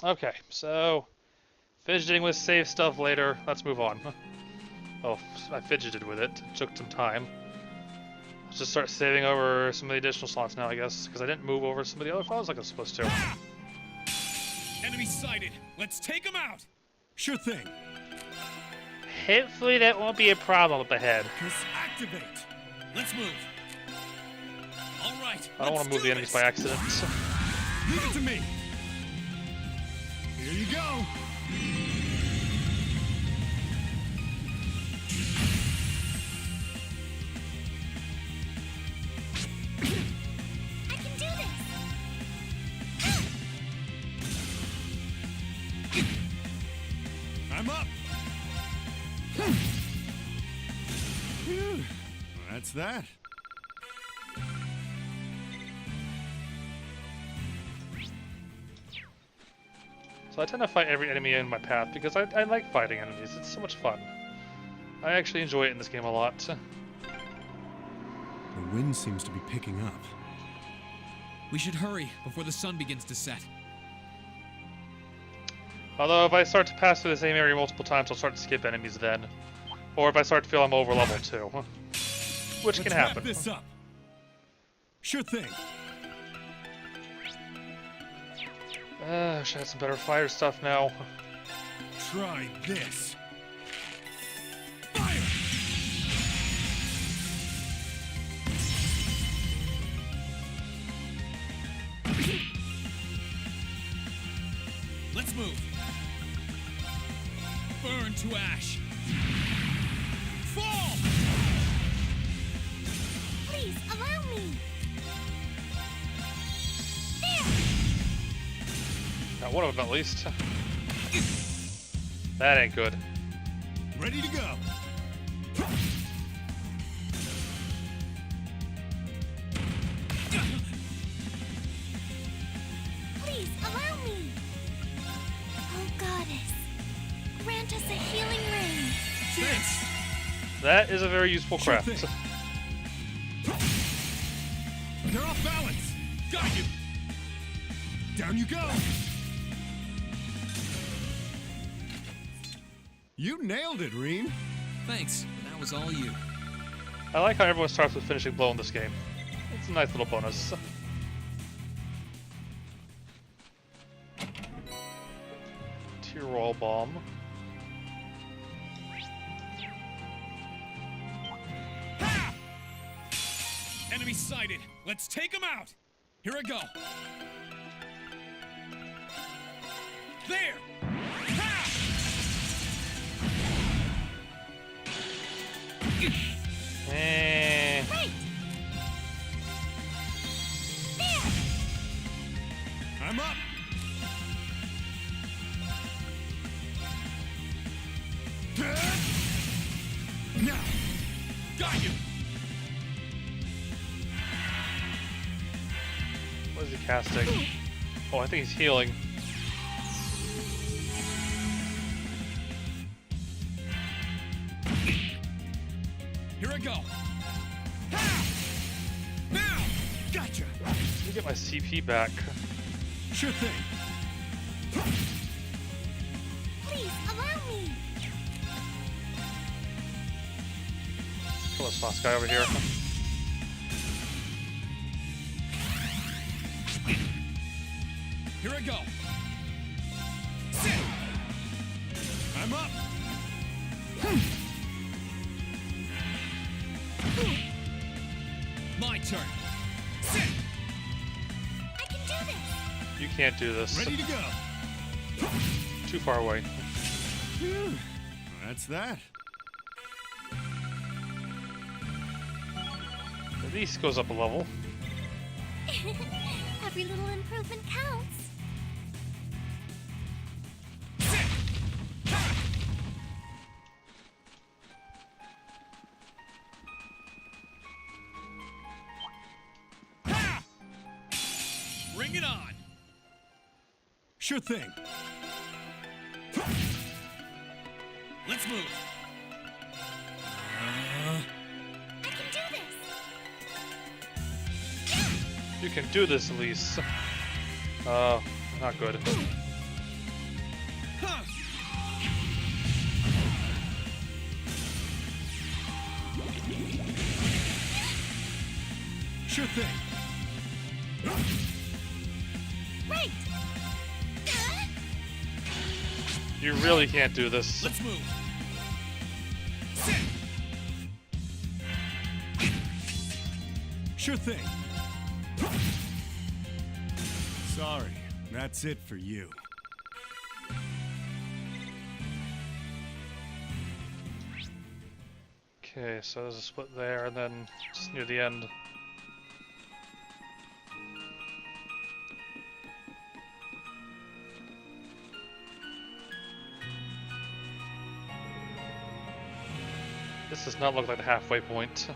Okay, so fidgeting with save stuff later. Let's move on. Oh, I fidgeted with it. It took some time. Let's just start saving over some of the additional slots now, I guess, because I didn't move over some of the other files like I was supposed to. Enemy sighted. Let's take them out. Sure thing. Hopefully that won't be a problem up ahead. Activate. Let's move. All right. I don't want to move the enemies by accident. Leave it to me. Here you go. I can do this! I'm up. Phew. That's that. So I tend to fight every enemy in my path because I like fighting enemies. It's so much fun. I actually enjoy it in this game a lot. The wind seems to be picking up. We should hurry before the sun begins to set. Although if I start to pass through the same area multiple times, I'll start to skip enemies then. Or if I start to feel I'm over level too. Which can happen. Let's wrap this up. Sure thing. I should have some better fire stuff now. Try this. Fire! Let's move. Burn to ash. Fall! Please, allow me! There! Got one of them at least. That ain't good. Ready to go. Please, allow me! Oh, Goddess. Grant us a healing ring. Thanks. That is a very useful Sure craft. thing. They're off balance. Got you. Down you go. You nailed it, Reem. Thanks. That was all you. I like how everyone starts with finishing blow in this game. It's a nice little bonus. Tyrol bomb. Enemy sighted. Let's take them out. Here I go. There. Ha! Eh. Right! There! I'm up. Now. Got you. What is he casting? Oh, I think he's healing. Here I go. Ha! Now. Gotcha. Let me get my CP back. Sure thing. Please, allow me! Kill this boss guy over here. Here I go. Sit. I'm up. My turn. Sit. I can do this! You can't do this. Ready to go. Too far away. Phew. That's that. At least goes up a level. Every little improvement counts. Bring it on. Sure thing. Let's move. I can do this! You can do this, Elise. Not good. Sure thing. Right. You really can't do this. Let's move. Sit. Sure thing. Sorry, that's it for you. Okay, so there's a split there, and then just near the end. This does not look like the halfway point.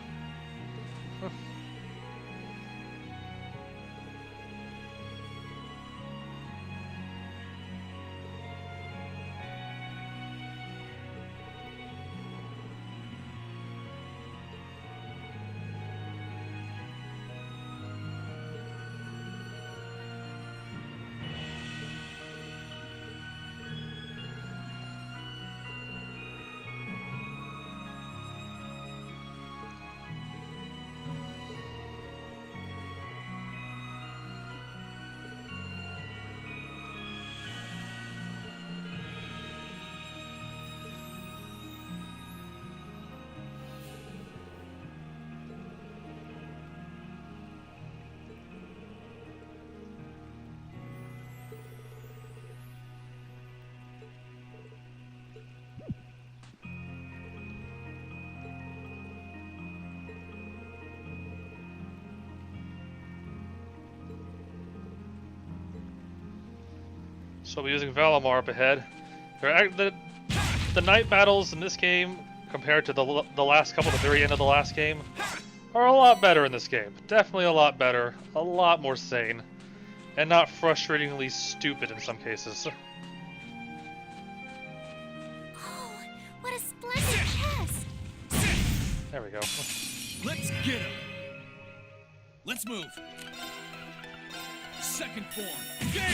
So we're using Valimar up ahead. The night battles in this game, compared to the last couple at the very end of the last game, are a lot better in this game. Definitely a lot better, a lot more sane, and not frustratingly stupid in some cases. Oh, what a splendid chest. There we go. Let's get him. Let's move. Second form. Gale.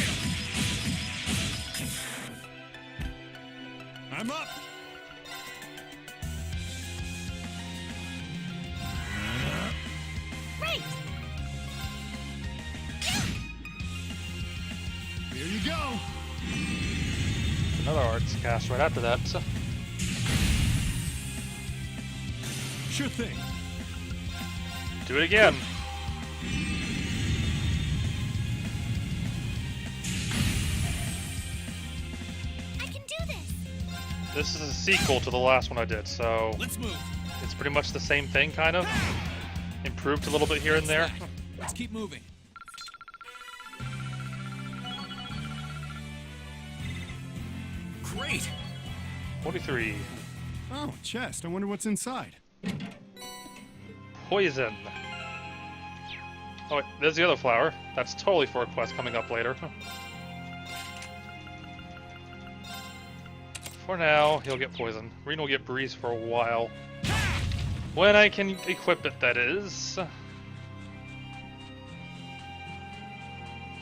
I'm up. Right. Here you go. Another arts cast right after that. So. Sure thing. Do it again. I can do this. This is a sequel to the last one I did, so Let's move. it's pretty much the same thing, kind of. Improved a little bit here and there. Let's keep moving. Great. 43. Oh, chest. I wonder what's inside. Poison. Oh wait, there's the other flower. That's totally for a quest coming up later. For now, he'll get poison. Reen will get breeze for a while. When I can equip it, that is.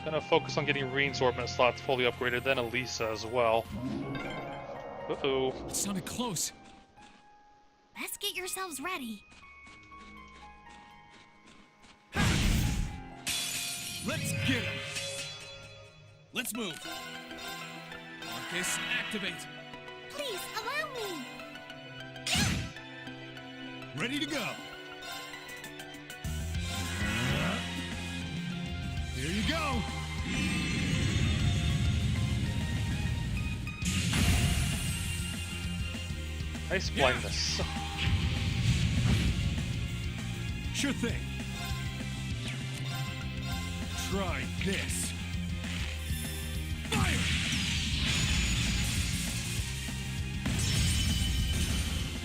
Gonna focus on getting Reen's orbit slots fully upgraded, then Elisa as well. Uh-oh. It sounded close. Best get yourselves ready. Let's get him. Let's move. Marcus, activate. Please, allow me. Ready to go. Here you go. Nice blindness. Sure thing. Try this. Fire!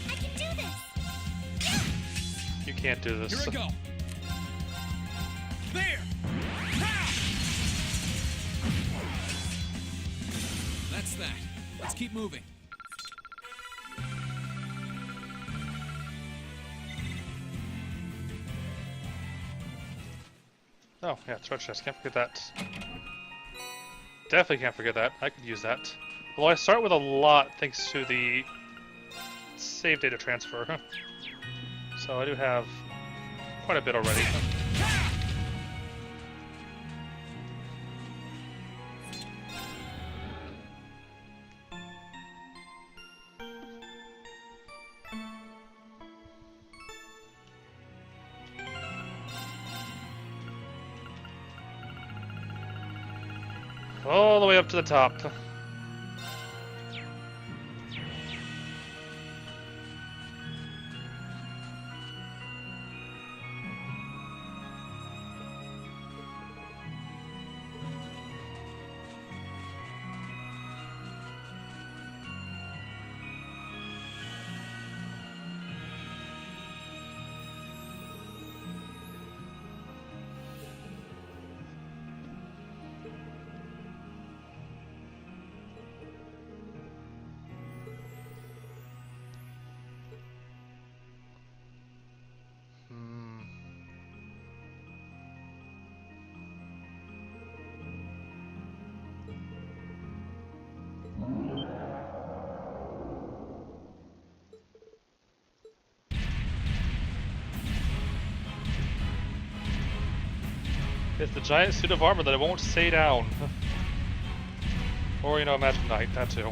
I can do this. You can't do this. Here we go. There. Ha! That's that. Let's keep moving. Oh, yeah, treasure chest. Can't forget that. Definitely can't forget that. I could use that. Well, I start with a lot thanks to the save data transfer. So I do have quite a bit already. All the way up to the top. It's the giant suit of armor that it won't stay down. Or, you know, Magic Knight, that too.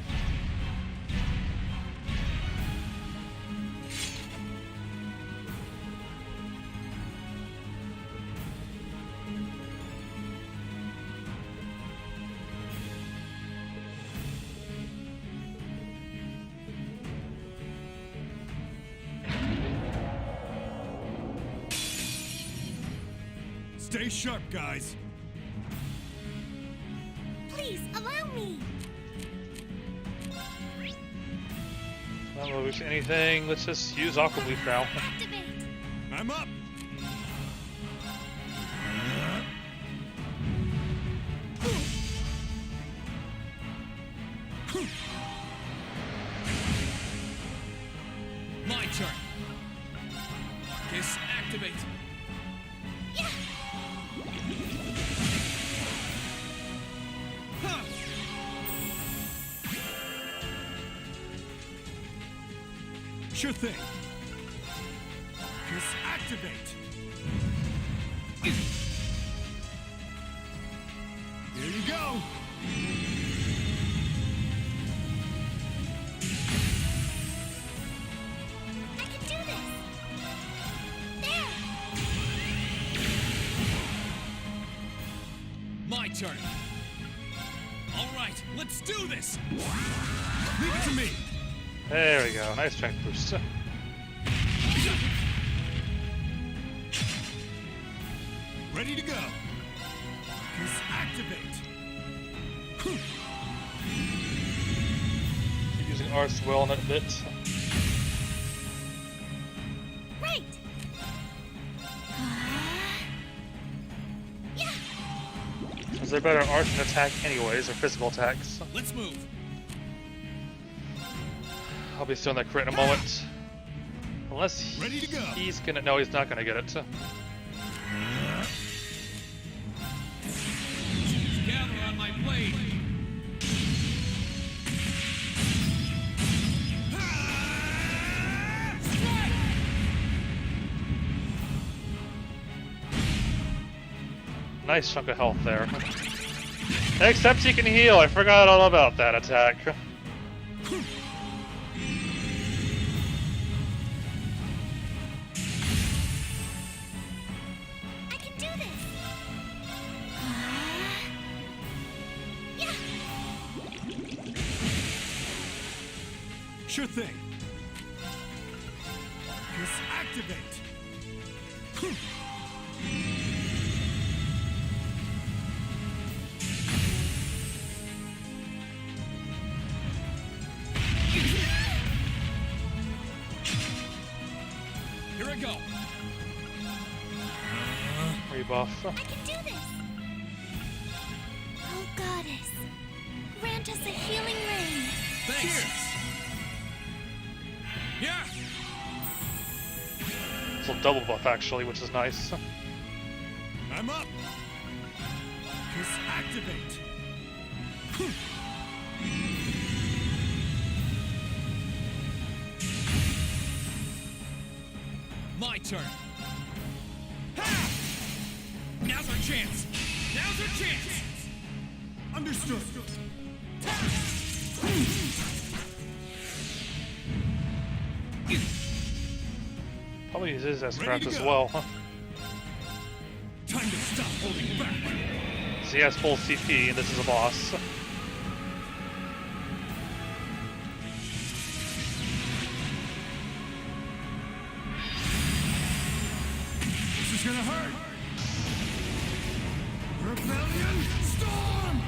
Stay sharp, guys. Please, allow me. Not lose anything. Let's just use Aqua Leaf now. Activate. I'm up. My turn. Kiss activate. Yeah. Huh. Sure thing. Kiss activate. Here you go. I can do this. There. My turn. All right, let's do this. Leave it to me. There we go. Nice strength boost. Ready to go. Kiss activate. Keep using Arts well in that bit. Right. Yeah. Because they're better at Arts and attack anyways, or physical attacks. Let's move. I'll be stealing that crit in a moment. Unless Ready to go. he's gonna... No, he's not gonna get it. Gather on my blade. Nice chunk of health there. Except he can heal. I forgot all about that attack. I can do this. Yeah. Sure thing. Kiss activate. Here I go. Rebuff. I can do this. Oh, goddess. Grant us a healing rain. Thanks. Yeah. It's a double buff actually, which is nice. I'm up. Kiss activate. My turn. Ha! Now's our chance. Now's our chance. Understood. Probably use his Ready trap to as go. well. Time to stop holding back. So he has full CP, and this is a boss. This is gonna hurt. Rebellion Storm!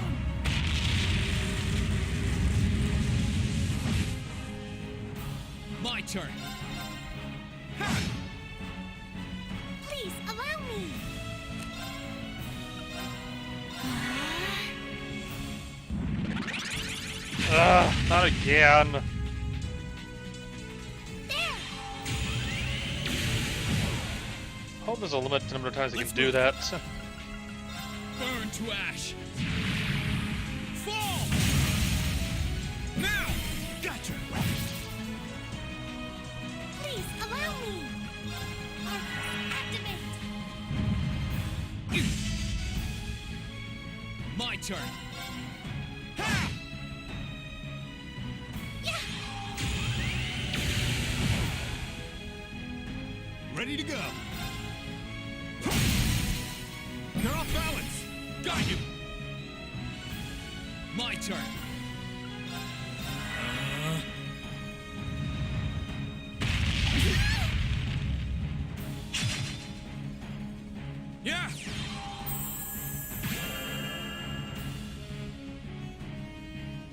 My turn. Please allow me. Not again. There. Hope there's a limited number of times you can do that. Burn to ash. Fall! Now! Gotcha! Please allow me. Arcus, activate. My turn. Yeah. Ready to go. They're off balance. Got you. My turn. Yeah.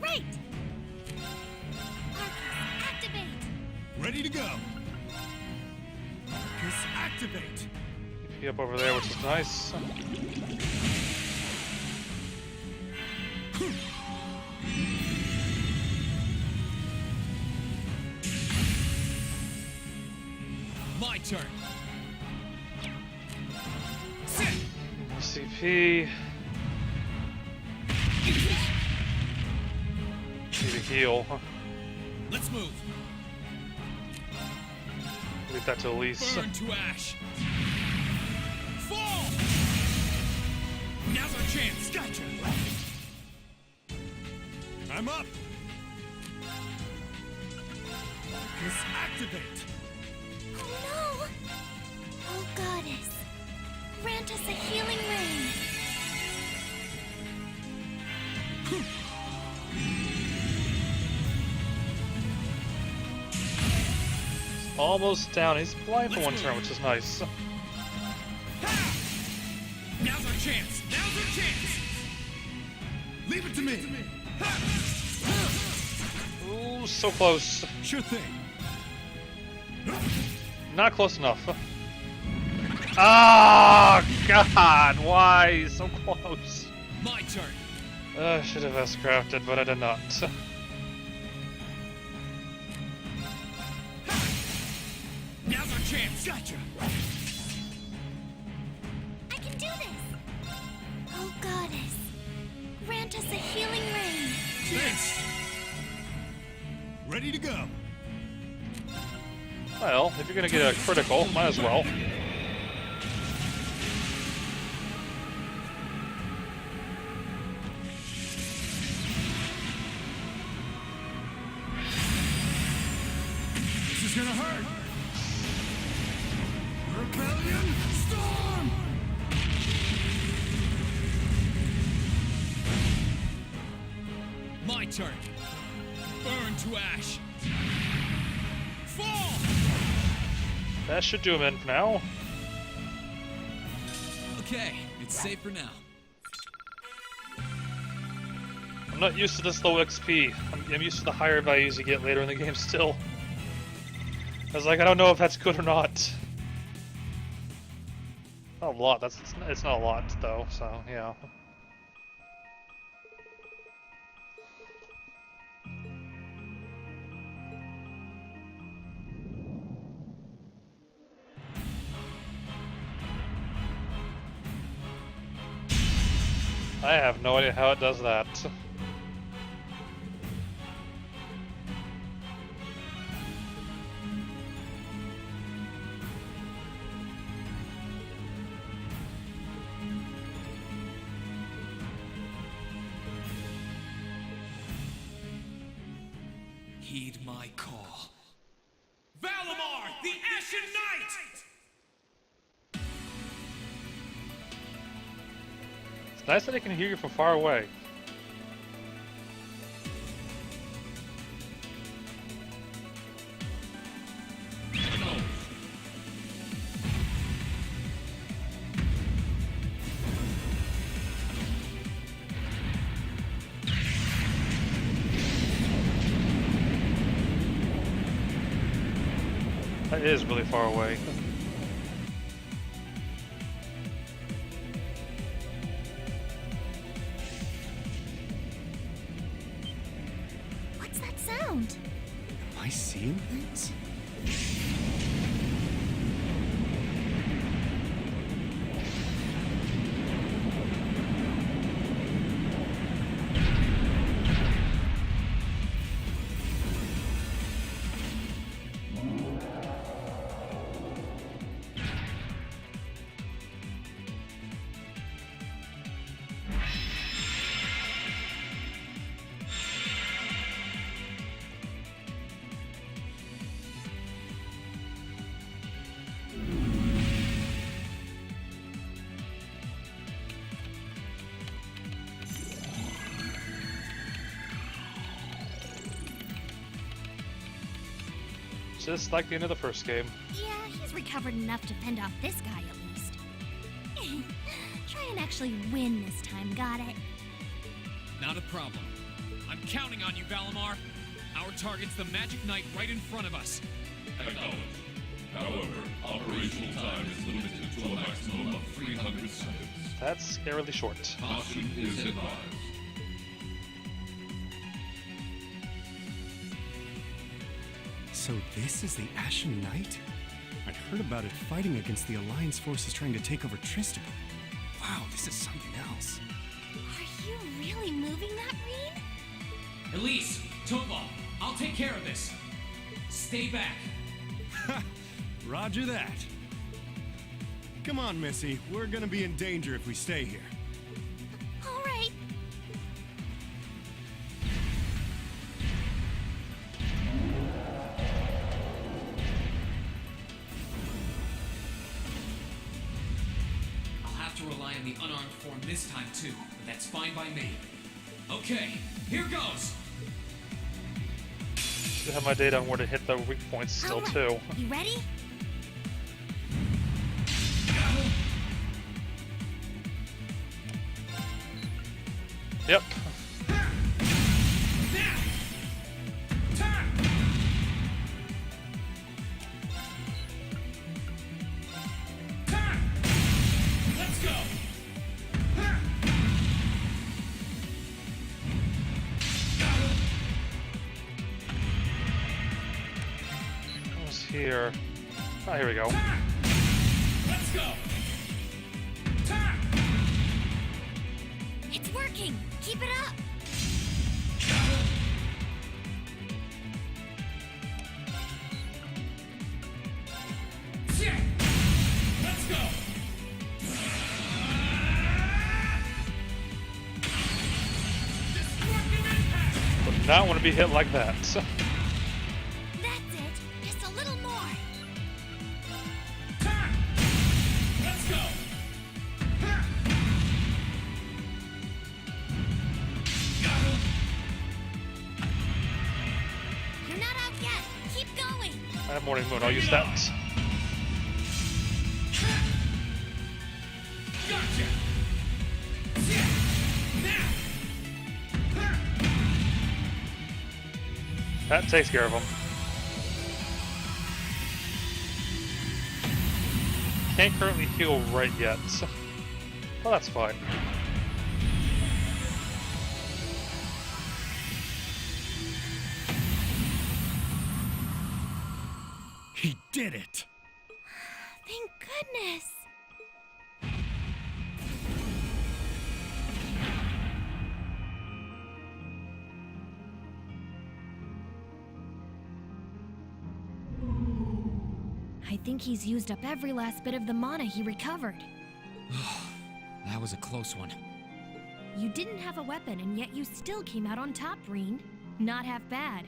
Right. Arcus, activate. Ready to go. Arcus, activate. He up over there, which is nice. My turn. Sit. CP. Need a heal. Let's move. Leave that to Elise. Burn to ash. Fall! Now's our chance. Gotcha. I'm up. Arcus, activate. Oh no! Oh goddess, grant us a healing rain. Almost down. He's blind for one turn, which is nice. Now's our chance. Now's our chance. Leave it to me. Ooh, so close. Sure thing. Not close enough. Ah, God, why so close? My turn. I should have S-crafted, but I did not. Now's our chance. Gotcha. I can do this. Oh goddess, grant us a healing rain. Thanks. Ready to go. Well, if you're gonna get a critical, might as well. This is gonna hurt. Rebellion Storm! My turn. Burn to ash. Fall! That should do him in for now. Okay, it's safe for now. I'm not used to this low XP. I'm used to the higher values you get later in the game still. I was like, I don't know if that's good or not. Not a lot, it's not a lot though, so yeah. I have no idea how it does that. Heed my call. Valimar, the Ashen Knight! Nice that I can hear you from far away. That is really far away. What's that sound? Am I seeing things? Just like the end of the first game. Yeah, he's recovered enough to fend off this guy at least. Try and actually win this time, got it? Not a problem. I'm counting on you, Valimar. Our target's the Magic Knight right in front of us. Acknowledged. However, operational time is limited to a maximum of 300 seconds. That's scarily short. Caution is advised. So this is the Ashen Knight? I'd heard about it fighting against the Alliance forces trying to take over Tristram. Wow, this is something else. Are you really moving that, Reen? Elise, Topal, I'll take care of this. Stay back. Roger that. Come on, Missy. We're gonna be in danger if we stay here. All right. I'll have to rely on the unarmed form this time too, but that's fine by me. Okay, here goes. Still have my data on where to hit the weak points still All right. too. You ready? Yep. Let's go. Almost here. Oh, here we go. Let's go. It's working. Keep it up. Let's go. Destructive impact. Would not want to be hit like that. That's it. Just a little more. Let's go. You're not out yet. Keep going. I have Morning Moon. I'll use that. Gotcha. Now. That takes care of him. Can't currently heal right yet. Well, that's fine. He did it! Thank goodness. I think he's used up every last bit of the mana he recovered. That was a close one. You didn't have a weapon, and yet you still came out on top, Reen. Not half bad.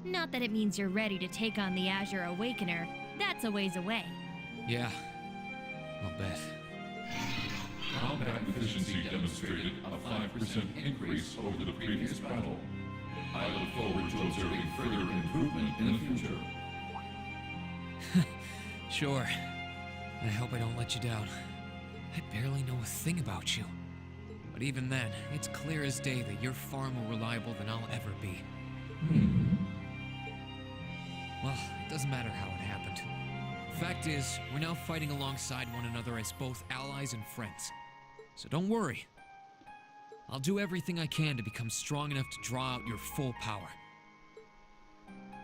Not that it means you're ready to take on the Azure Awakener. That's a ways away. Yeah, I'll bet. Combat efficiency demonstrated a 5% increase over the previous battle. I look forward to observing further improvement in the future. Sure. I hope I don't let you down. I barely know a thing about you. But even then, it's clear as day that you're far more reliable than I'll ever be. Well, it doesn't matter how it happened. Fact is, we're now fighting alongside one another as both allies and friends. So don't worry. I'll do everything I can to become strong enough to draw out your full power.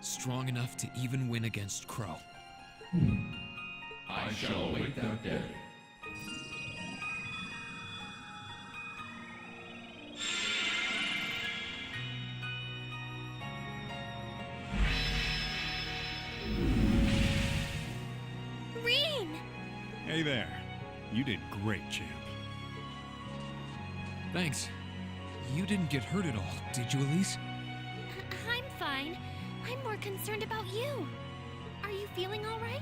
Strong enough to even win against Crow. I shall await that day. Reen! Hey there. You did great, champ. Thanks. You didn't get hurt at all, did you, Elise? I'm fine. I'm more concerned about you. Are you feeling all right?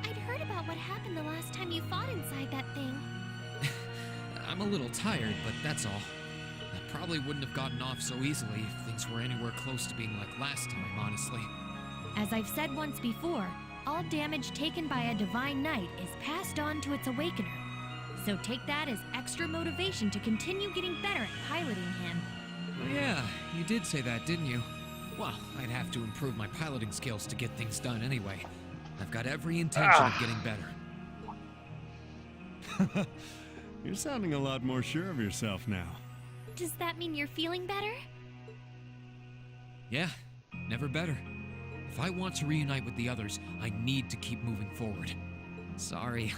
I'd heard about what happened the last time you fought inside that thing. I'm a little tired, but that's all. I probably wouldn't have gotten off so easily if things were anywhere close to being like last time, honestly. As I've said once before, all damage taken by a Divine Knight is passed on to its Awakener. So take that as extra motivation to continue getting better at piloting him. Oh, yeah, you did say that, didn't you? Well, I'd have to improve my piloting skills to get things done anyway. I've got every intention of getting better. You're sounding a lot more sure of yourself now. Does that mean you're feeling better? Yeah, never better. If I want to reunite with the others, I need to keep moving forward. Sorry.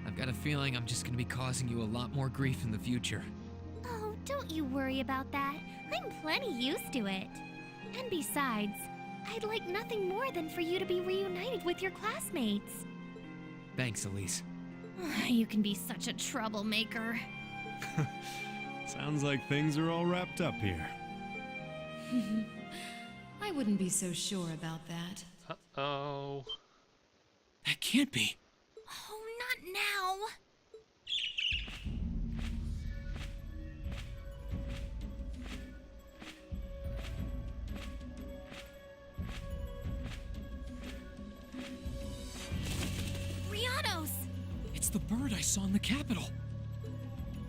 I've got a feeling I'm just gonna be causing you a lot more grief in the future. Oh, don't you worry about that. I'm plenty used to it. And besides, I'd like nothing more than for you to be reunited with your classmates. Thanks, Elise. You can be such a troublemaker. Sounds like things are all wrapped up here. I wouldn't be so sure about that. Uh-oh. That can't be. Oh, not now. Rianos! It's the bird I saw in the Capitol.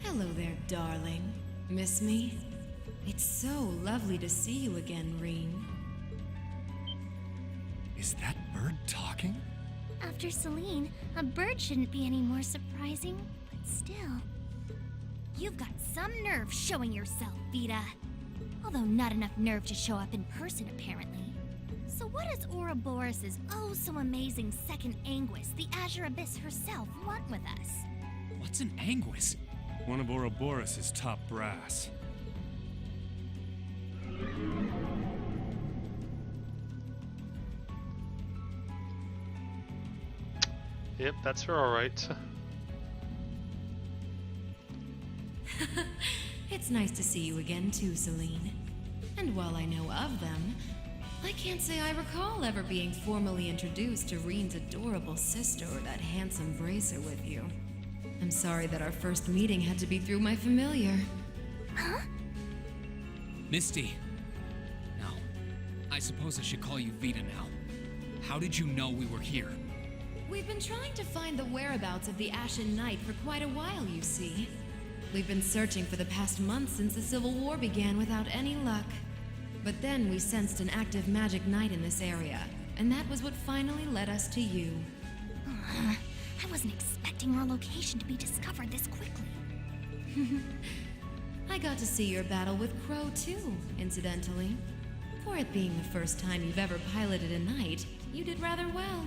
Hello there, darling. Miss me? It's so lovely to see you again, Reen. Is that bird talking? After Celine, a bird shouldn't be any more surprising, but still. You've got some nerve showing yourself, Vita. Although not enough nerve to show up in person, apparently. So what does Ouroboros' oh-so-amazing second Anguis, the Azure Abyss herself, want with us? What's an Anguis? One of Ouroboros' top brass. Yep, that's her alright. It's nice to see you again too, Celine. And while I know of them, I can't say I recall ever being formally introduced to Reen's adorable sister or that handsome bracer with you. I'm sorry that our first meeting had to be through my familiar. Huh? Misty. No. I suppose I should call you Vita now. How did you know we were here? We've been trying to find the whereabouts of the Ashen Knight for quite a while, you see. We've been searching for the past month since the Civil War began without any luck. But then we sensed an active magic knight in this area, and that was what finally led us to you. I wasn't expecting our location to be discovered this quickly. I got to see your battle with Crow too, incidentally. For it being the first time you've ever piloted a knight, you did rather well.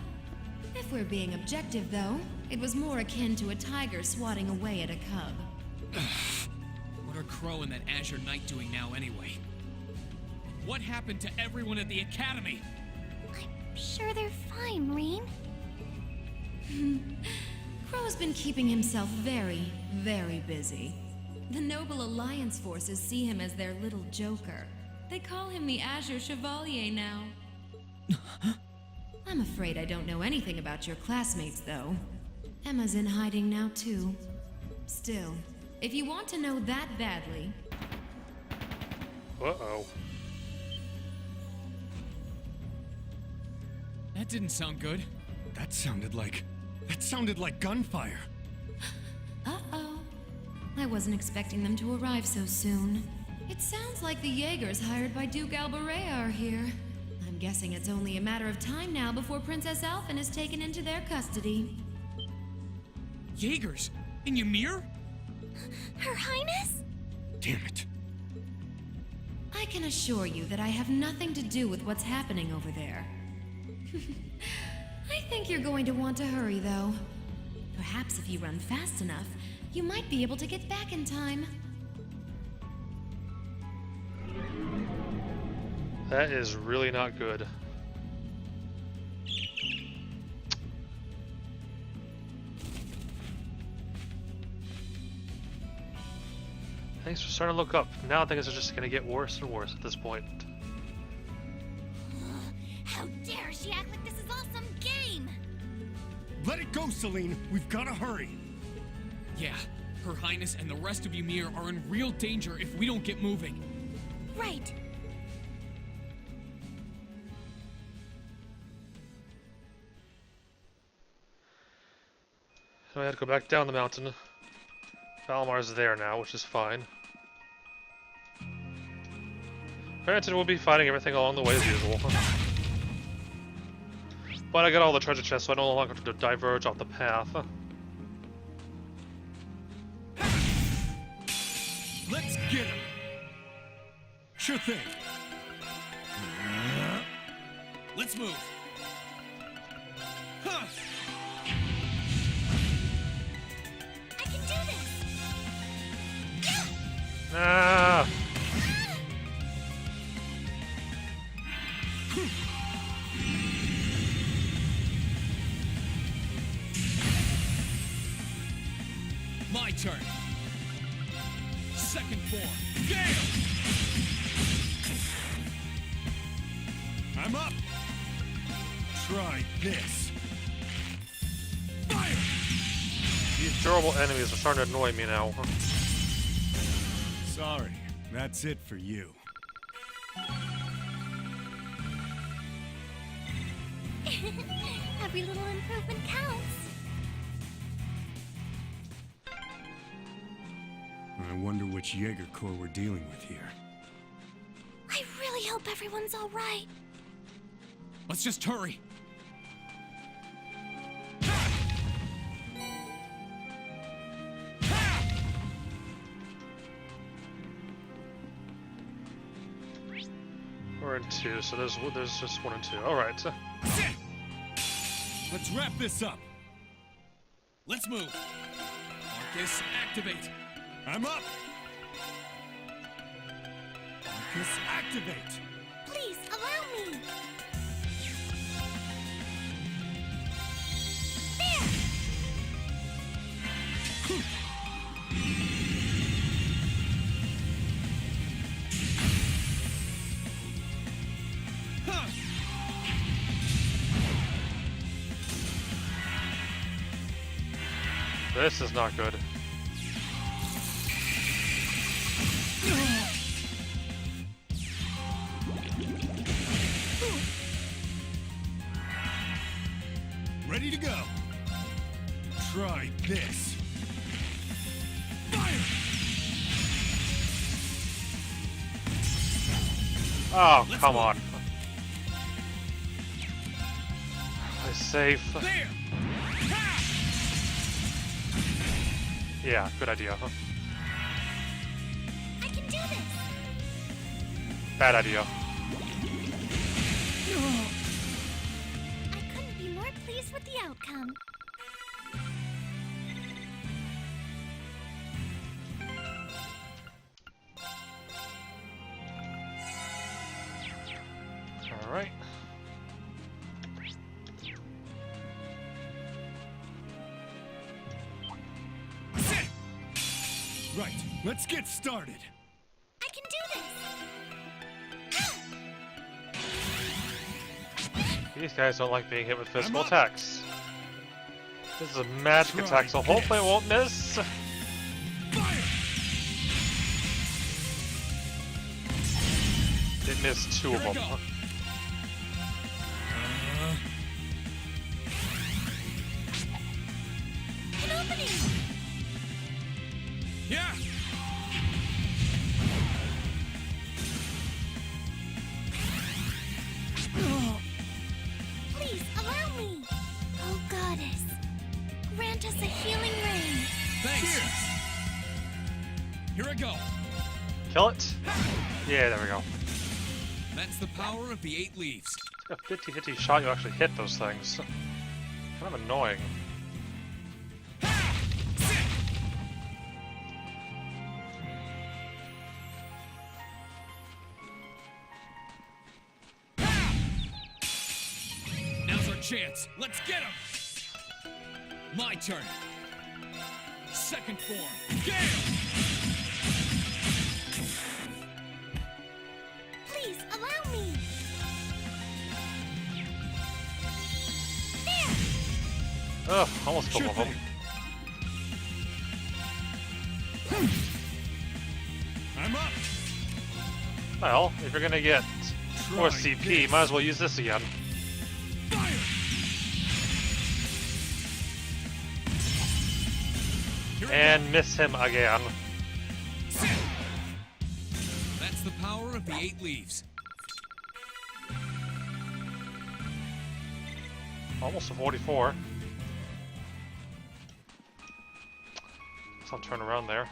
If we're being objective, though, it was more akin to a tiger swatting away at a cub. What are Crow and that Azure Knight doing now anyway? What happened to everyone at the Academy? I'm sure they're fine, Reen. Crow's been keeping himself very, very busy. The Noble Alliance forces see him as their little joker. They call him the Azure Chevalier now. I'm afraid I don't know anything about your classmates, though. Emma's in hiding now, too. Still, if you want to know that badly, Uh-oh. That didn't sound good. That sounded like gunfire. uh-oh. I wasn't expecting them to arrive so soon. It sounds like the Jaegers hired by Duke Alberea are here. I'm guessing it's only a matter of time now before Princess Alphen is taken into their custody. Jaegers? In Ymir? Her Highness? Damn it. I can assure you that I have nothing to do with what's happening over there. I think you're going to want to hurry, though. Perhaps if you run fast enough, you might be able to get back in time. That is really not good. Things are starting to look up. Now things are just going to get worse and worse at this point. How dare she act like this is all some game? Let it go, Celine. We've got to hurry. Yeah, Her Highness and the rest of Ymir are in real danger if we don't get moving. Right. So I had to go back down the mountain. Valmar's there now, which is fine. Granted, we'll be fighting everything along the way as usual. But I got all the treasure chests, so I no longer have to diverge off the path. Let's get him. Sure thing. Let's move. Huh. I can do this. Ah! My turn. Second form. Gale! I'm up. Try this. Fire! These durable enemies are starting to annoy me now. Sorry, that's it for you. Every little improvement counts. I wonder which Jaeger Corps we're dealing with here. I really hope everyone's all right. Let's just hurry. We're in 2, so there's just 1 and 2. Alright. Let's wrap this up. Let's move. Marcus, activate. I'm up. Marcus, activate. Please, allow me. There! Huh. This is not good. Ready to go. Try this. Fire! Oh, Let's come move. on. Play safe. There! Ha! Yeah, good idea. I can do this. Bad idea. I couldn't be more pleased with the outcome. Alright. Sit! Right, let's get started. I can do this. These guys don't like being hit with physical up. attacks. This is a magic Try attack, so hopefully it this. won't miss. missed two of Here I them. go. An opening! Yeah. Oh. Please, allow me! Oh, Goddess. Grant us a healing ring. Thanks. Here I go. Kill it? Yeah, there we go. That's the power of the 8 leaves. It's got a 50-50 shot you actually hit those things. Kind of annoying. Now's our chance. Let's get him. My turn. Second form. Gale. Please, allow me! There! Ugh, almost killed Sure one of them. thing. I'm up. Well, if you're gonna get more Try CP, this. might as well use this again. Fire! Here I And miss him again. go. That's the power of the 8 leaves. Almost a 44. So I'll turn around there.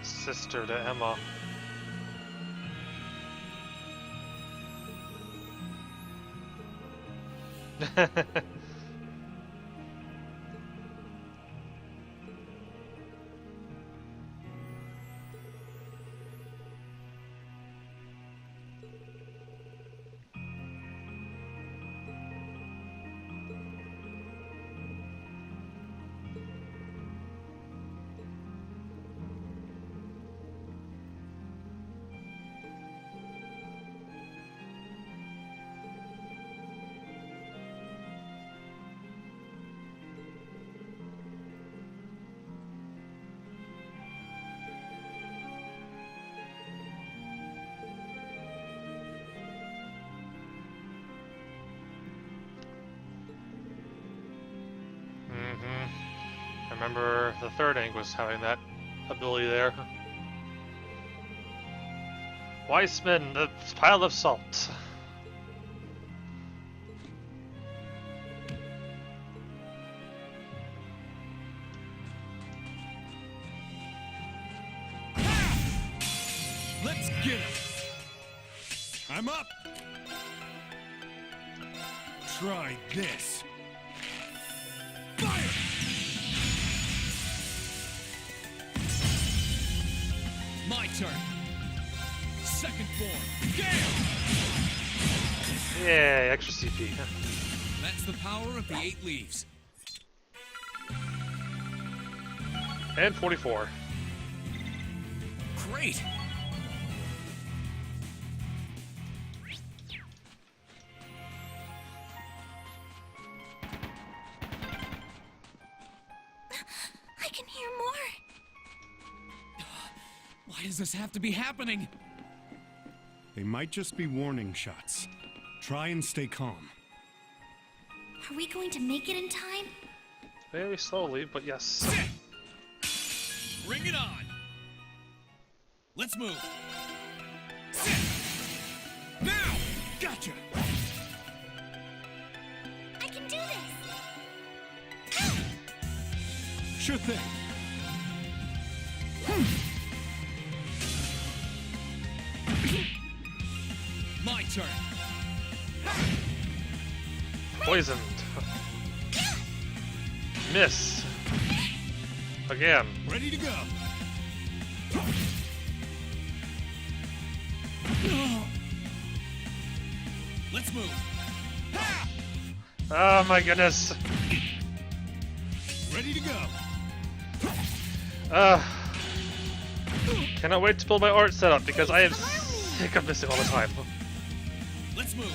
Sister to Emma. I remember the third ink was having that ability there. Weissman, the pile of salt. Let's get him! I'm up! Try this! Fire! My turn. Second form. Gale. Yay, extra CP. That's the power of the 8 leaves. And 44. Great. I can hear more. Why does this have to be happening? They might just be warning shots. Try and stay calm. Are we going to make it in time? Very slowly, but yes. Bring it on. Let's move. Now! Gotcha! I can do this! Sure thing. My turn. Poisoned. Miss. Again. Ready to go. Let's move. Ha! Oh my goodness. Ready to go. Cannot wait to build my art setup because I am sick of missing all the time. Let's move.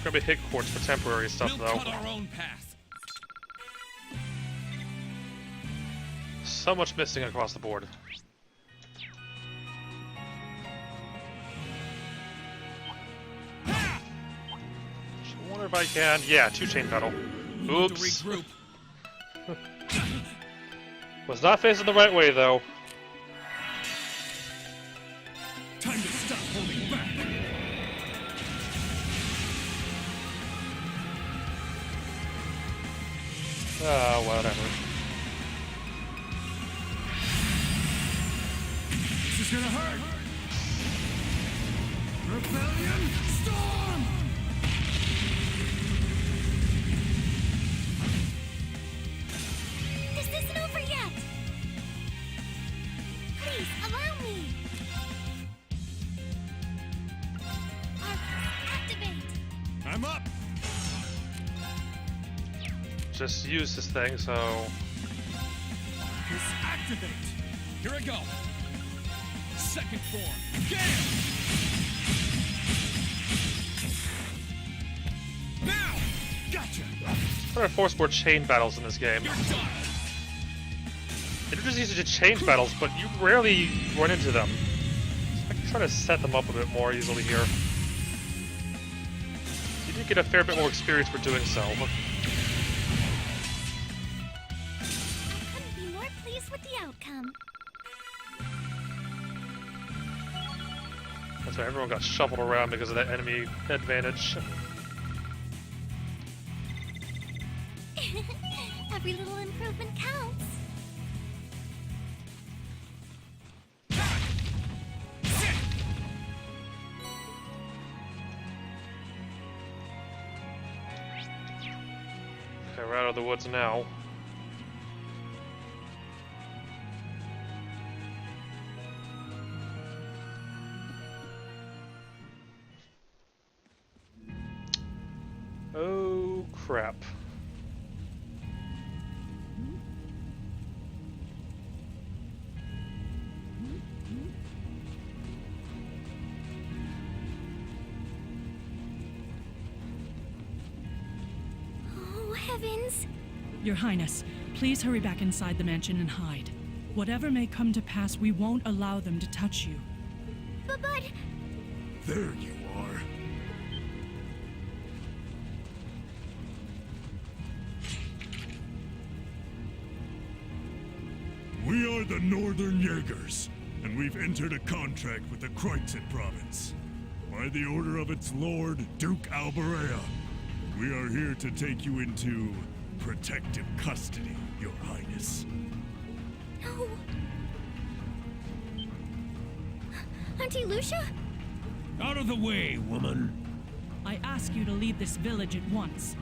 Gonna be hit courts for temporary stuff We'll though. cut our own path. So much missing across the board. I wonder if I can. Yeah, 2 chain battle. To Oops. regroup. Was not facing the right way though. Time to stop holding back. Whatever. This is gonna hurt. Rebellion storm. This isn't over yet! Please, allow me! Arcus, activate! I'm up. Just use this thing, so... Just activate. Here I go. Second form. Get him. Now. Gotcha. There are 4 more chain battles in this game. You're done. It just easy to change battles, but you rarely run into them. So I can try to set them up a bit more easily here. You do get a fair bit more experience for doing so. I couldn't be more pleased with the outcome. That's why everyone got shuffled around because of that enemy advantage. Every little improvement counts. Okay, we're out of the woods now. Oh, crap. Oh, heavens! Your Highness, please hurry back inside the mansion and hide. Whatever may come to pass, we won't allow them to touch you. But... There you are. We are the Northern Jaegers, and we've entered a contract with the Kreutzit province. By the order of its lord, Duke Alberea, we are here to take you into protective custody, Your Highness. No! Auntie Lucia? Out of the way, woman! I ask you to leave this village at once.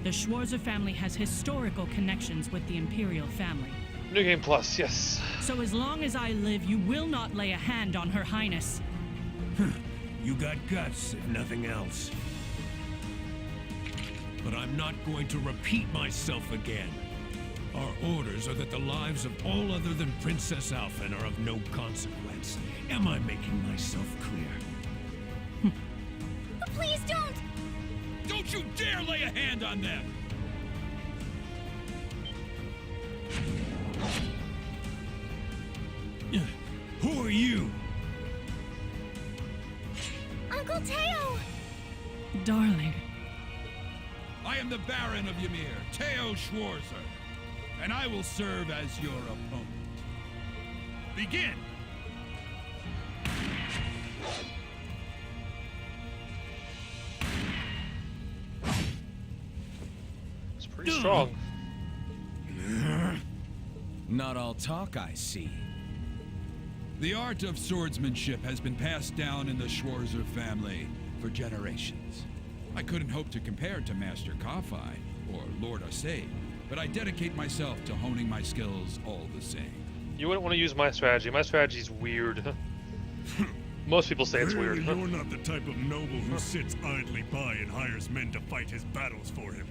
The Schwarzer family has historical connections with the Imperial family. New Game Plus, yes. So as long as I live, you will not lay a hand on Her Highness. You got guts, if nothing else. But I'm not going to repeat myself again. Our orders are that the lives of all other than Princess Alphen are of no consequence. Am I making myself clear? Please don't! Don't you dare lay a hand on them! Who are you? Uncle Teo! Darling, I am the Baron of Ymir, Teo Schwarzer, and I will serve as your opponent. Begin! It's pretty strong. Not all talk, I see. The art of swordsmanship has been passed down in the Schwarzer family for generations. I couldn't hope to compare to Master Kafai or Lord Asay, but I dedicate myself to honing my skills all the same. You wouldn't want to use my strategy. My strategy's weird. Most people say it's weird. Clearly you're not the type of noble who sits idly by and hires men to fight his battles for him.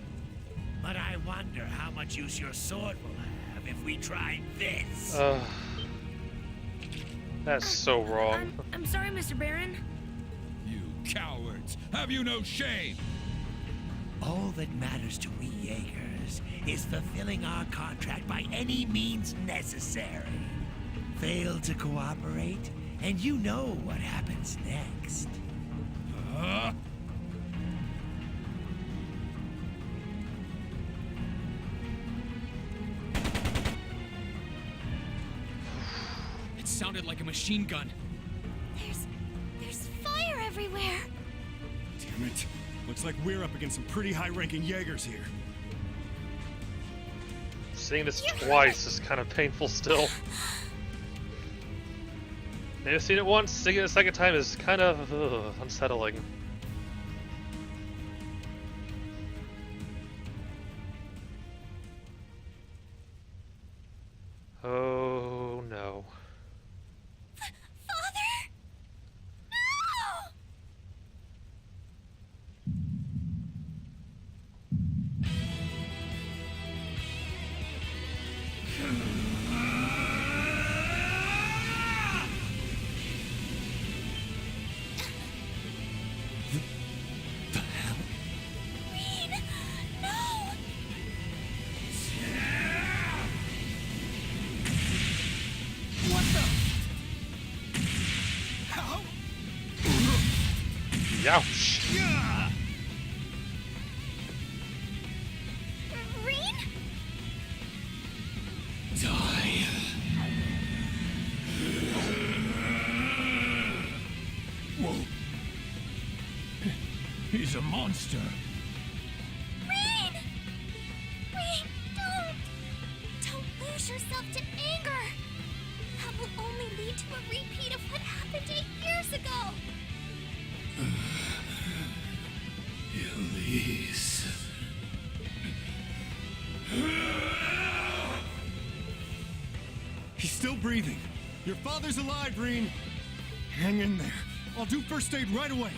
But I wonder how much use your sword will have if we try this. That's so wrong. I'm sorry, Mr. Baron. You cowards! Have you no shame? All that matters to we Jaegers is fulfilling our contract by any means necessary. Fail to cooperate, and you know what happens next. It sounded like a machine gun. There's fire everywhere. Damn it. Looks like we're up against some pretty high-ranking Jaegers here. Seeing this twice is kind of painful still. Maybe seen it once, seeing it a second time is kind of unsettling. Oh no. Father? No! The hell? Reed! No! What the? How? Ouch. Yeah! Reed? Die. Whoa. He's a monster. Reed! Reed, don't lose yourself to anger. That will only lead to a repeat of what happened 8 years ago. Elise. He's still breathing. Your father's alive, Reen. Hang in there. I'll do first aid right away.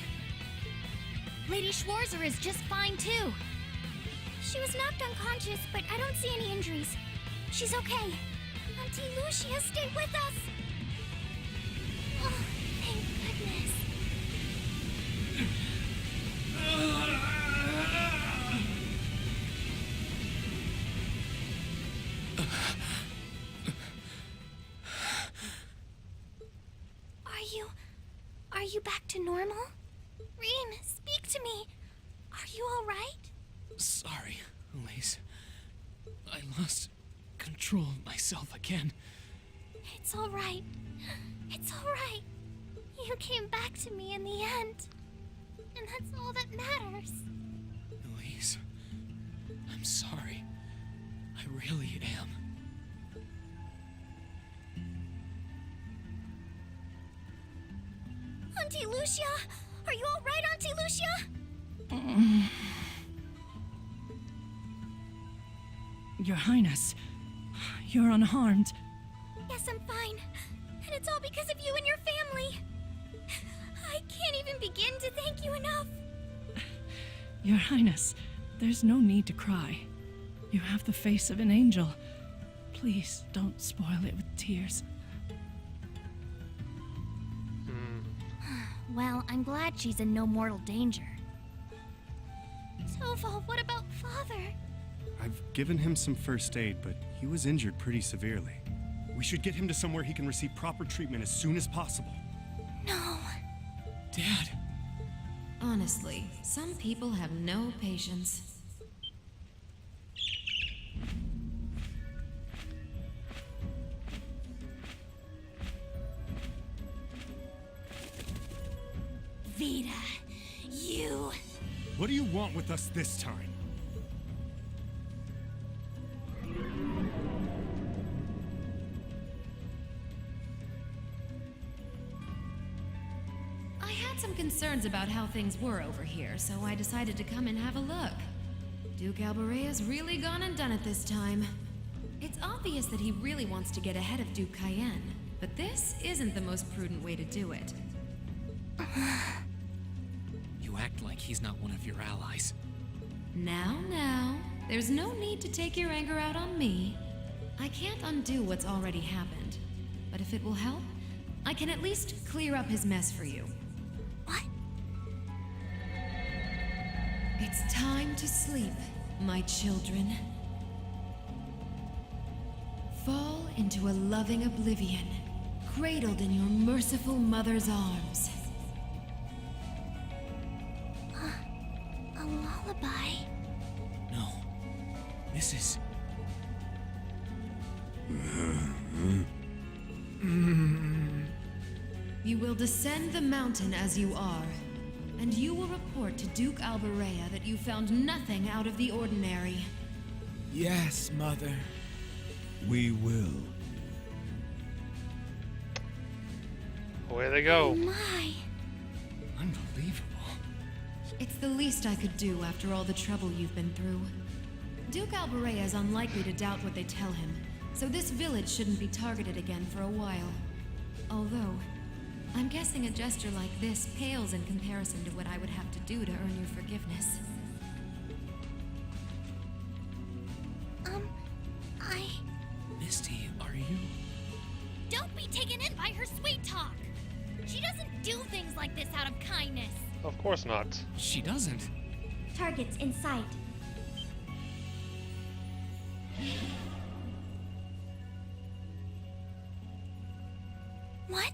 Lady Schwarzer is just fine, too. She was knocked unconscious, but I don't see any injuries. She's okay. Auntie Lucia stayed with us. Oh, thank goodness. Are you back to normal? Reem, speak to me. Are you all right? Sorry, Elise. I lost control of myself again. It's all right. It's all right. You came back to me in the end. And that's all that matters. Elise, I'm sorry. I really am. Auntie Lucia! Are you all right, Auntie Lucia? Your Highness, you're unharmed. Yes, I'm fine. And it's all because of you and your family. I can't even begin to thank you enough. Your Highness, there's no need to cry. You have the face of an angel. Please don't spoil it with tears. Well, I'm glad she's in no mortal danger. Toval, what about Father? I've given him some first aid, but he was injured pretty severely. We should get him to somewhere he can receive proper treatment as soon as possible. No. Dad! Honestly, some people have no patience. Vita, you... What do you want with us this time? had some concerns about how things were over here, so I decided to come and have a look. Duke Alborea's really gone and done it this time. It's obvious that he really wants to get ahead of Duke Cayenne, but this isn't the most prudent way to do it. You act like he's not one of your allies. Now, there's no need to take your anger out on me. I can't undo what's already happened, but if it will help, I can at least clear up his mess for you. What? It's time to sleep, my children. Fall into a loving oblivion, cradled in your merciful mother's arms. A lullaby? No. This is... You will descend the mountain as you are, and you will report to Duke Alborea that you found nothing out of the ordinary. Yes, Mother. We will. Away they go. Oh my. unbelievable. It's the least I could do after all the trouble you've been through. Duke Alborea is unlikely to doubt what they tell him, so this village shouldn't be targeted again for a while. Although, I'm guessing a gesture like this pales in comparison to what I would have to do to earn your forgiveness. Misty, are you... Don't be taken in by her sweet talk! She doesn't do things like this out of kindness! Of course not. She doesn't. Targets in sight. What?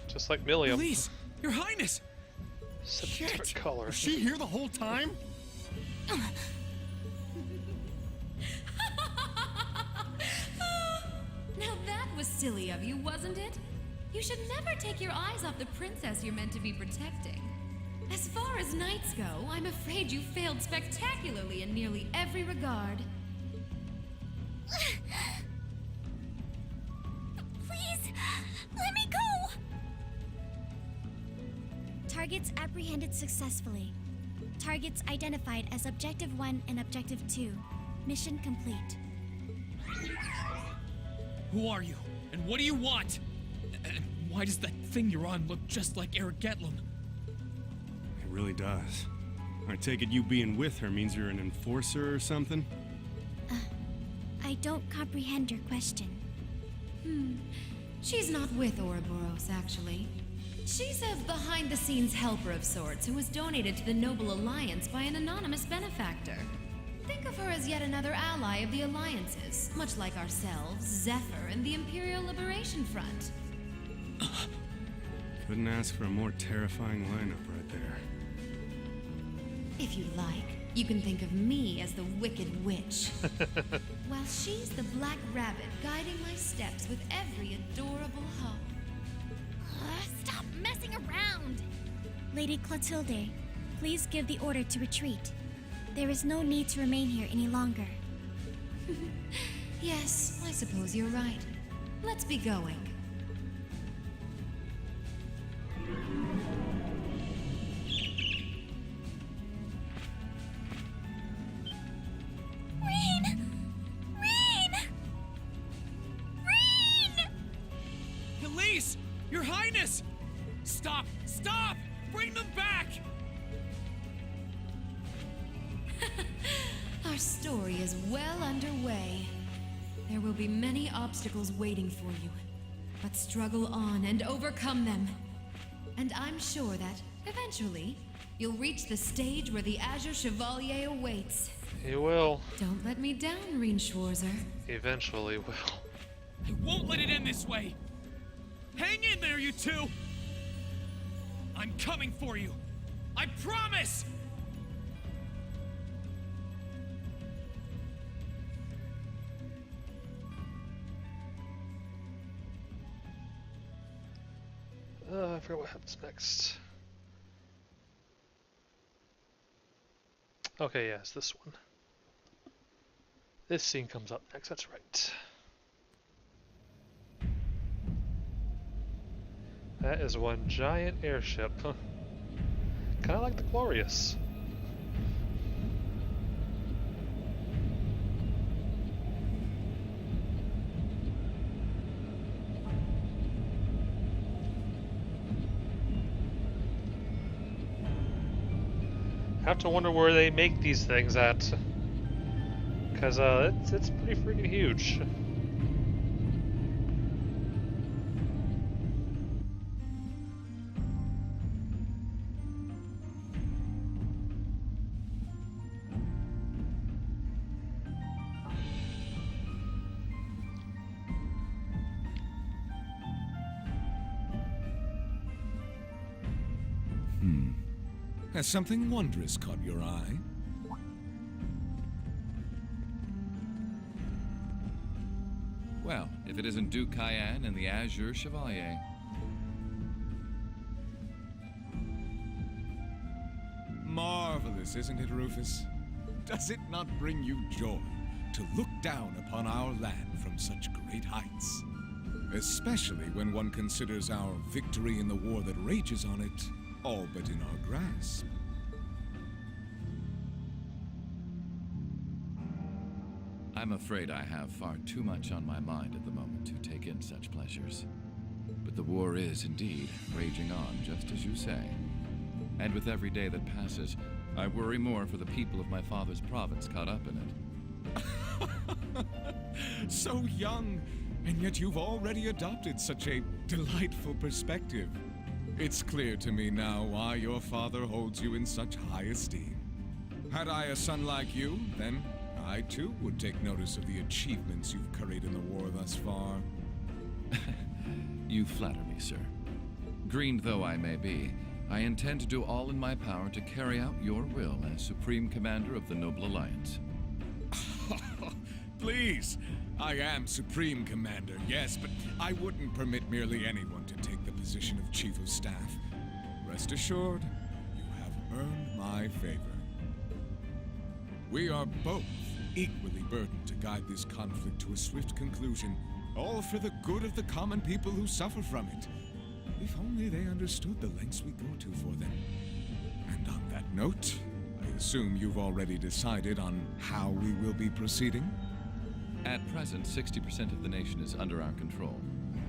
Just like Milliam. Elise, Your Highness! Such a Shit! different color. Was she here the whole time? Now that was silly of you, wasn't it? You should never take your eyes off the princess you're meant to be protecting. As far as knights go, I'm afraid you failed spectacularly in nearly every regard. Please, let me go! Targets apprehended successfully. Targets identified as Objective 1 and Objective 2. Mission complete. Who are you? And what do you want? And why does that thing you're on look just like Eric Getlum? It really does. I take it you being with her means you're an enforcer or something? I don't comprehend your question. She's not with Ouroboros, actually. She's a behind-the-scenes helper of sorts who was donated to the Noble Alliance by an anonymous benefactor. Think of her as yet another ally of the Alliances, much like ourselves, Zephyr, and the Imperial Liberation Front. Couldn't ask for a more terrifying lineup right there. If you like, you can think of me as the Wicked Witch. While she's the Black Rabbit guiding my steps with every adorable hop. Stop messing around! Lady Clotilde, please give the order to retreat. There is no need to remain here any longer. Yes, I suppose you're right. Let's be going. Rain! Rain! Rain! Elise! Your Highness! Stop! Stop! Bring them back! Our story is well underway. There will be many obstacles waiting for you, but struggle on and overcome them. And I'm sure that, eventually, you'll reach the stage where the Azure Chevalier awaits. He will. Don't let me down, Reen Schwarzer. Eventually will. I won't let it end this way! Hang in there, you two! I'm coming for you! I promise! I forgot what happens next. Okay, yes, this one. This scene comes up next, that's right. That is one giant airship. Kinda like the Glorious. Have to wonder where they make these things at. Because it's pretty freaking huge. Has something wondrous caught your eye? Well, if it isn't Duke Cayenne and the Azure Chevalier. Marvelous, isn't it, Rufus? Does it not bring you joy to look down upon our land from such great heights? Especially when one considers our victory in the war that rages on it all but in our grasp. I'm afraid I have far too much on my mind at the moment to take in such pleasures. But the war is indeed raging on, just as you say. And with every day that passes, I worry more for the people of my father's province caught up in it. So young, and yet you've already adopted such a delightful perspective. It's clear to me now why your father holds you in such high esteem. Had I a son like you, then I too would take notice of the achievements you've curried in the war thus far. You flatter me, sir. Green though I may be, I intend to do all in my power to carry out your will as Supreme Commander of the Noble Alliance. Please, I am Supreme Commander, yes, but I wouldn't permit merely anyone to take the position of Chief of Staff. Rest assured, you have earned my favor. We are both equally burdened to guide this conflict to a swift conclusion, all for the good of the common people who suffer from it. If only they understood the lengths we go to for them. And on that note, I assume you've already decided on how we will be proceeding? At present, 60% of the nation is under our control.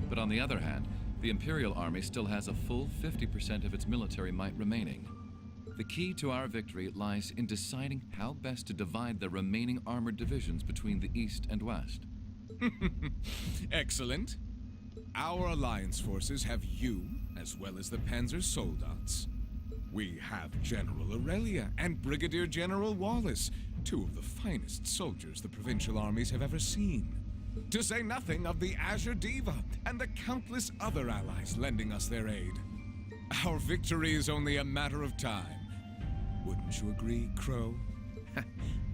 But on the other hand, the Imperial Army still has a full 50% of its military might remaining. The key to our victory lies in deciding how best to divide the remaining armored divisions between the East and West. Excellent. Our Alliance forces have you, as well as the Panzer Soldats. We have General Aurelia and Brigadier General Wallace, two of the finest soldiers the provincial armies have ever seen. To say nothing of the Azure Diva and the countless other allies lending us their aid. Our victory is only a matter of time. Wouldn't you agree, Crow? I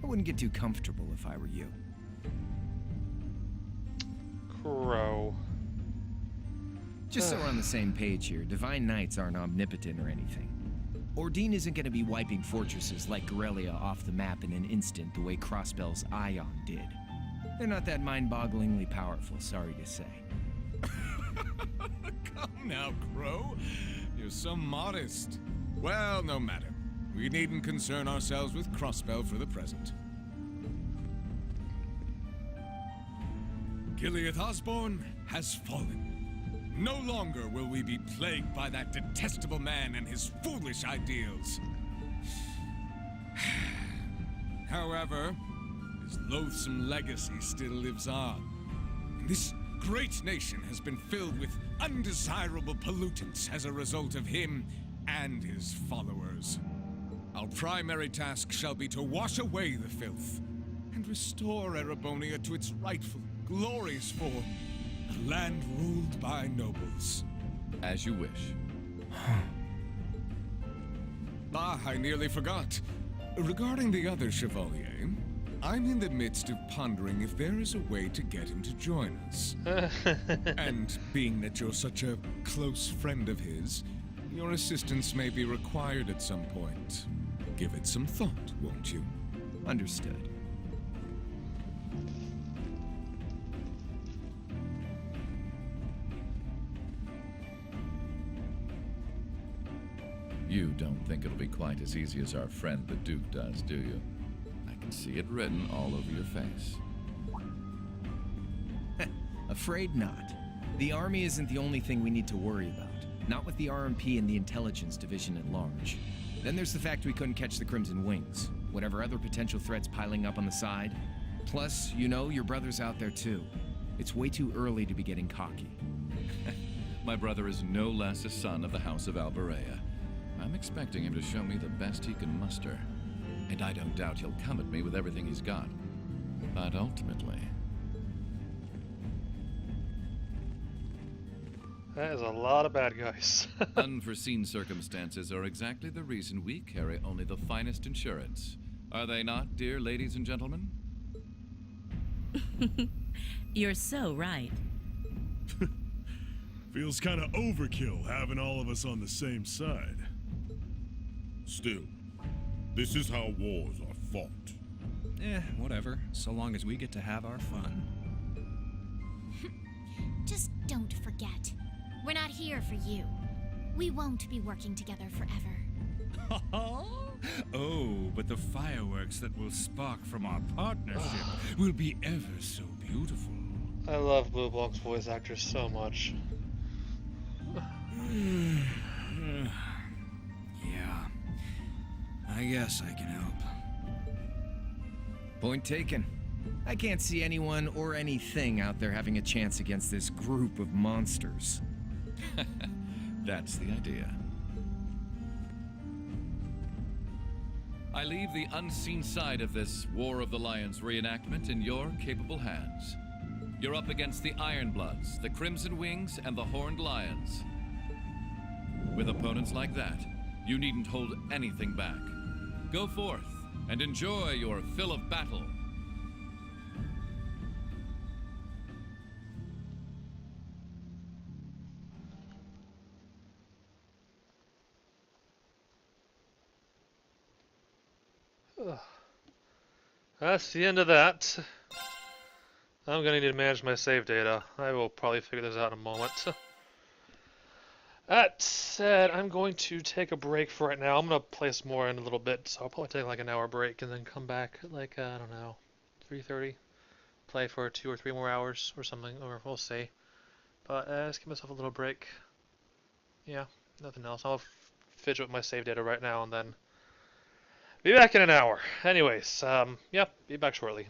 wouldn't get too comfortable if I were you. Crow. Just so we're on the same page here, Divine Knights aren't omnipotent or anything. Ordine isn't going to be wiping fortresses like Corellia off the map in an instant the way Crossbell's Ion did. They're not that mind-bogglingly powerful, sorry to say. Come now, Crow. You're so modest. Well, no matter. We needn't concern ourselves with Crossbell for the present. Gilead Osborne has fallen. No longer will we be plagued by that detestable man and his foolish ideals. However, his loathsome legacy still lives on. And this great nation has been filled with undesirable pollutants as a result of him and his followers. Our primary task shall be to wash away the filth and restore Erebonia to its rightful, glorious form. A land ruled by nobles. As you wish. I nearly forgot. Regarding the other Chevalier, I'm in the midst of pondering if there is a way to get him to join us. And being that you're such a close friend of his, your assistance may be required at some point. Give it some thought, won't you? Understood. You don't think it'll be quite as easy as our friend the Duke does, do you? I can see it written all over your face. Afraid not. The army isn't the only thing we need to worry about. Not with the RMP and the intelligence division at large. Then there's the fact we couldn't catch the Crimson Wings. Whatever other potential threats piling up on the side. Plus, you know, your brother's out there too. It's way too early to be getting cocky. My brother is no less a son of the House of Alberea. I'm expecting him to show me the best he can muster. And I don't doubt he'll come at me with everything he's got. But ultimately... That is a lot of bad guys. Unforeseen circumstances are exactly the reason we carry only the finest insurance. Are they not, dear ladies and gentlemen? You're so right. Feels kind of overkill having all of us on the same side. Still, this is how wars are fought. Whatever, so long as we get to have our fun. Just don't forget. We're not here for you. We won't be working together forever. Oh, but the fireworks that will spark from our partnership will be ever so beautiful. I love Blue Block's voice actor so much. Yeah. I guess I can help. Point taken. I can't see anyone or anything out there having a chance against this group of monsters. That's the idea. I leave the unseen side of this War of the Lions reenactment in your capable hands. You're up against the Ironbloods, the Crimson Wings, and the Horned Lions. With opponents like that, you needn't hold anything back. Go forth and enjoy your fill of battle. That's the end of that. I'm gonna need to manage my save data. I will probably figure this out in a moment. That said, I'm going to take a break for right now. I'm gonna play some more in a little bit, so I'll probably take like an hour break and then come back at like, I don't know, 3:30. Play for 2 or 3 more hours or something, or we'll see. But just give myself a little break. Yeah, nothing else. I'll fidget with my save data right now and then be back in an hour. Anyways, yeah, be back shortly.